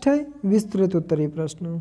Next है विस्तृत उत्तरीय प्रश्न।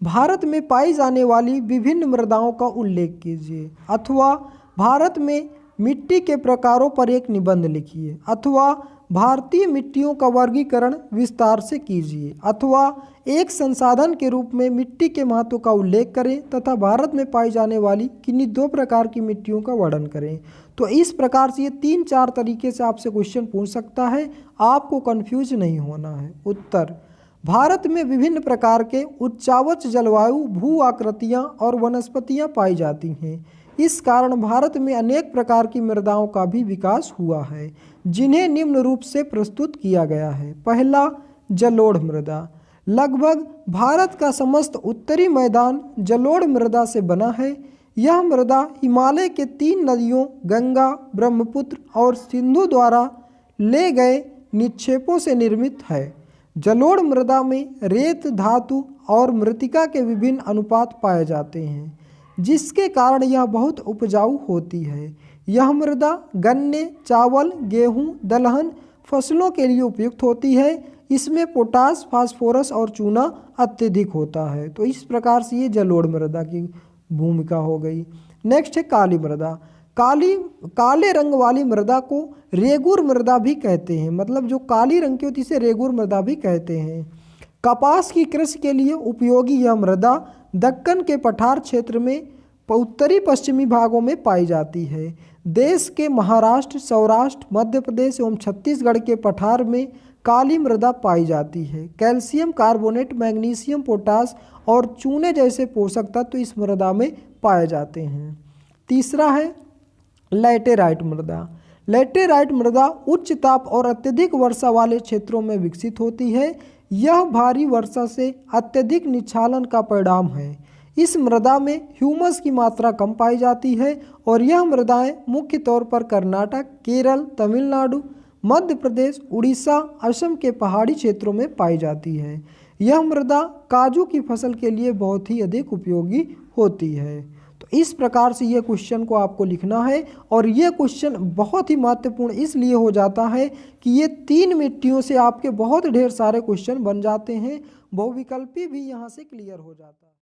भारत में पाई जाने वाली विभिन्न मृदाओं का उल्लेख कीजिए, अथवा भारत में मिट्टी के प्रकारों पर एक निबंध लिखिए, अथवा भारतीय मिट्टियों का वर्गीकरण विस्तार से कीजिए, अथवा एक संसाधन के रूप में मिट्टी के महत्व का उल्लेख करें तथा भारत में पाई जाने वाली किन्हीं 2 प्रकार की मिट्टियों का वर्णन करें। तो इस प्रकार से ये 3-4 तरीके से आपसे क्वेश्चन पूछ सकता है, आपको कंफ्यूज नहीं होना है। उत्तर, भारत में विभिन्न प्रकार के उच्चावच जलवायु, भू आकृतियाँ और वनस्पतियाँ पाई जाती हैं। इस कारण भारत में अनेक प्रकार की मृदाओं का भी विकास हुआ है, जिन्हें निम्न रूप से प्रस्तुत किया गया है। पहला, जलोढ़ मृदा। लगभग भारत का समस्त उत्तरी मैदान जलोढ़ मृदा से बना है। यह मृदा हिमालय के 3 नदियों गंगा, ब्रह्मपुत्र और सिंधु द्वारा ले गए निक्षेपों से निर्मित है। जलोढ़ मृदा में रेत, धातु और मृत्तिका के विभिन्न अनुपात पाए जाते हैं, जिसके कारण यह बहुत उपजाऊ होती है। यह मृदा गन्ने, चावल, गेहूं, दलहन फसलों के लिए उपयुक्त होती है। इसमें पोटास, फास्फोरस और चूना अत्यधिक होता है। तो इस प्रकार से ये जलोढ़ मृदा की भूमिका हो गई। नेक्स्ट है काली मृदा। काले रंग वाली मृदा को रेगुर मृदा भी कहते हैं, मतलब जो काली रंग की होती है इसे रेगुर मृदा भी कहते हैं। कपास की कृषि के लिए उपयोगी यह मृदा दक्कन के पठार क्षेत्र में उत्तरी पश्चिमी भागों में पाई जाती है। देश के महाराष्ट्र, सौराष्ट्र, मध्य प्रदेश एवं छत्तीसगढ़ के पठार में काली मृदा पाई जाती है। कैल्शियम कार्बोनेट, मैग्नीशियम, पोटास और चूने जैसे पोषक तत्व इस मृदा में पाए जाते हैं। तीसरा है लैटेराइट मृदा। लैटेराइट मृदा उच्च ताप और अत्यधिक वर्षा वाले क्षेत्रों में विकसित होती है। यह भारी वर्षा से अत्यधिक निच्छालन का परिणाम है। इस मृदा में ह्यूमस की मात्रा कम पाई जाती है और यह मृदाएं मुख्य तौर पर कर्नाटक, केरल, तमिलनाडु, मध्य प्रदेश, उड़ीसा, असम के पहाड़ी क्षेत्रों में पाई जाती है। यह मृदा काजू की फसल के लिए बहुत ही अधिक उपयोगी होती है। तो इस प्रकार से ये क्वेश्चन को आपको लिखना है और ये क्वेश्चन बहुत ही महत्वपूर्ण इसलिए हो जाता है कि ये 3 मिट्टियों से आपके बहुत ढेर सारे क्वेश्चन बन जाते हैं। बहुविकल्पी भी यहाँ से क्लियर हो जाता है।